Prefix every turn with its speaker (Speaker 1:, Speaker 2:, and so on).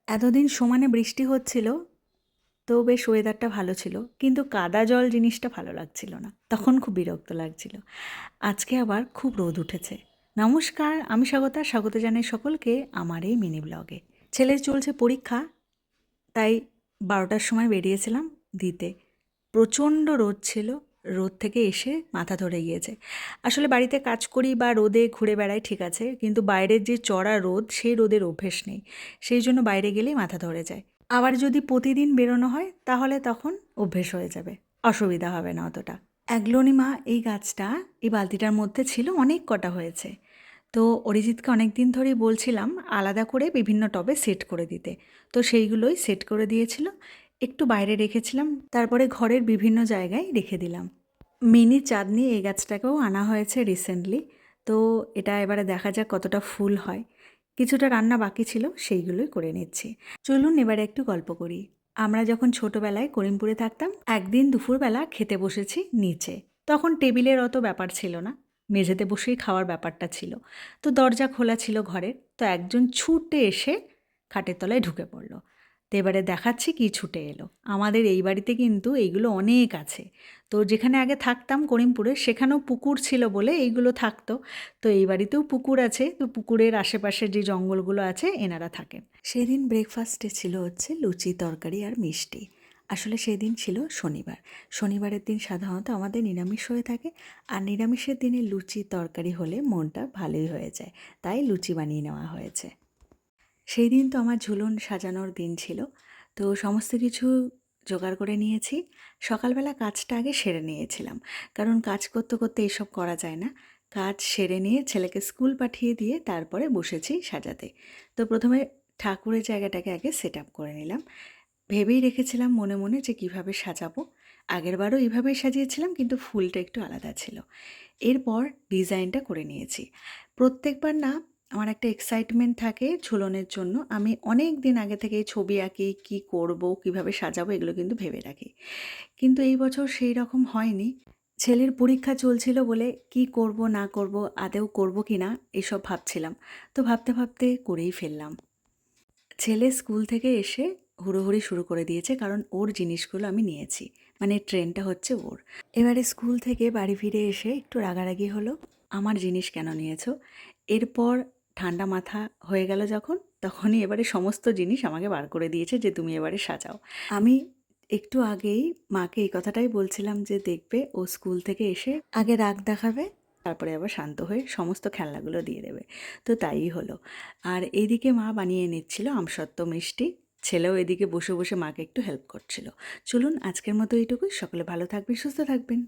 Speaker 1: এতদিন সমানে বৃষ্টি হচ্ছিল, তো বেশ ওয়েদারটা ভালো ছিল, কিন্তু কাদা জল জিনিসটা ভালো লাগছিল না। তখন খুব বিরক্ত লাগছিল। আজকে আবার খুব রোদ উঠেছে। নমস্কার, আমি স্বাগতা। স্বাগত জানাই সকলকে আমার এই মিনি ব্লগে। ছেলের চলছে পরীক্ষা, তাই 12টার সময় বেরিয়েছিলাম দিতে। প্রচণ্ড রোদ ছিল। রোদ থেকে এসে মাথা ধরে গিয়েছে। আসলে বাড়িতে কাজ করি বা রোদে ঘুরে বেড়াই ঠিক আছে, কিন্তু বাইরের যে চড়া রোদ, সেই রোদের অভ্যেস নেই। সেই জন্য বাইরে গেলেই মাথা ধরে যায়। আবার যদি প্রতিদিন বেরোনো হয় তাহলে তখন অভ্যেস হয়ে যাবে, অসুবিধা হবে না অতটা। অ্যাগ্লোনিমা এই গাছটা এই বালতিটার মধ্যে ছিল, অনেক কটা হয়েছে। তো অরিজিৎকে অনেক দিন ধরেই বলছিলাম আলাদা করে বিভিন্ন টবে সেট করে দিতে। তো সেইগুলোই সেট করে দিয়েছিল। একটু বাইরে রেখেছিলাম, তারপরে ঘরের বিভিন্ন জায়গায় রেখে দিলাম। মিনি চাঁদনি এই গাছটাকেও আনা হয়েছে রিসেন্টলি। তো এটা এবারে দেখা যাক কতটা ফুল হয়। কিছুটা রান্না বাকি ছিল, সেইগুলোই করে নিচ্ছি। চলুন এবারে একটু গল্প করি। আমরা যখন ছোটোবেলায় করিমপুরে থাকতাম, একদিন দুপুরবেলা খেতে বসেছি নিচে। তখন টেবিলের অত ব্যাপার ছিল না, মেঝেতে বসেই খাওয়ার ব্যাপারটা ছিল। তো দরজা খোলা ছিল ঘরের, তো একজন ছুটে এসে খাটের তলায় ঢুকে পড়লো। তো এবারে দেখাচ্ছি কি ছুটে এলো। আমাদের এই বাড়িতে কিন্তু এইগুলো অনেক আছে। তো যেখানে আগে থাকতাম করিমপুরে, সেখানেও পুকুর ছিল বলে এইগুলো থাকতো। তো এই বাড়িতেও পুকুর আছে, তো পুকুরের আশেপাশে যে জঙ্গলগুলো আছে এনারা থাকেন। সেদিন ব্রেকফাস্টে ছিল হচ্ছে লুচি, তরকারি আর মিষ্টি। আসলে সেদিন ছিল শনিবার। শনিবারের দিন সাধারণত আমাদের নিরামিষ হয়ে থাকে, আর নিরামিষের দিনে লুচি তরকারি হলে মনটা ভালোই হয়ে যায়, তাই লুচি বানিয়ে নেওয়া হয়েছে। সেই দিন তো আমার ঝুলন সাজানোর দিন ছিল। তো সমস্ত কিছু জোগাড় করে নিয়েছি। সকালবেলা কাজটা আগে সেরে নিয়েছিলাম, কারণ কাজ করতে করতে এসব করা যায় না। কাজ সেরে নিয়ে ছেলেকে স্কুল পাঠিয়ে দিয়ে তারপরে বসেছি সাজাতে। তো প্রথমে ঠাকুরের জায়গাটাকে আগে সেট আপ করে নিলাম। ভেবেই রেখেছিলাম মনে মনে যে কিভাবে সাজাবো। আগেরবারও এইভাবেই সাজিয়েছিলাম, কিন্তু ফুলটা একটু আলাদা ছিল। এরপর ডিজাইনটা করে নিয়েছি। প্রত্যেকবার না আমার একটা এক্সাইটমেন্ট থাকে ঝুলনের জন্য। আমি অনেক দিন আগে থেকেই ছবি আঁকি, কী করব, কীভাবে সাজাবো এগুলো কিন্তু ভেবে রাখি। কিন্তু এই বছর সেই রকম হয়নি। ছেলের পরীক্ষা চলছিল বলে কি করব না করব, আদৌ করব কি না এসব ভাবছিলাম। তো ভাবতে ভাবতে করেই ফেললাম। ছেলে স্কুল থেকে এসে হুড়োহুড়ি শুরু করে দিয়েছে, কারণ ওর জিনিসগুলো আমি নিয়েছি। মানে ট্রেনটা হচ্ছে ওর। এবারে স্কুল থেকে বাড়ি ফিরে এসে একটু রাগারাগি হলো, আমার জিনিস কেন নিয়েছো। এরপর ঠান্ডা মাথা হয়ে গেল যখন, তখনই এবারে সমস্ত জিনিস আমাকে বার করে দিয়েছে যে তুমি এবারে সাজাও। আমি একটু আগেই মাকে এই কথাটাই বলছিলাম যে দেখবে ও স্কুল থেকে এসে আগে রাগ দেখাবে, তারপরে আবার শান্ত হয়ে সমস্ত খেলনাগুলো দিয়ে দেবে। তো তাই হলো। আর এইদিকে মা বানিয়ে নিচ্ছিল আমসত্ত্ব মিষ্টি। ছেলেও এদিকে বসে বসে মাকে একটু হেল্প করছিল। চলুন আজকের মতো এইটুকুই। সকলে ভালো থাকবেন, সুস্থ থাকবেন।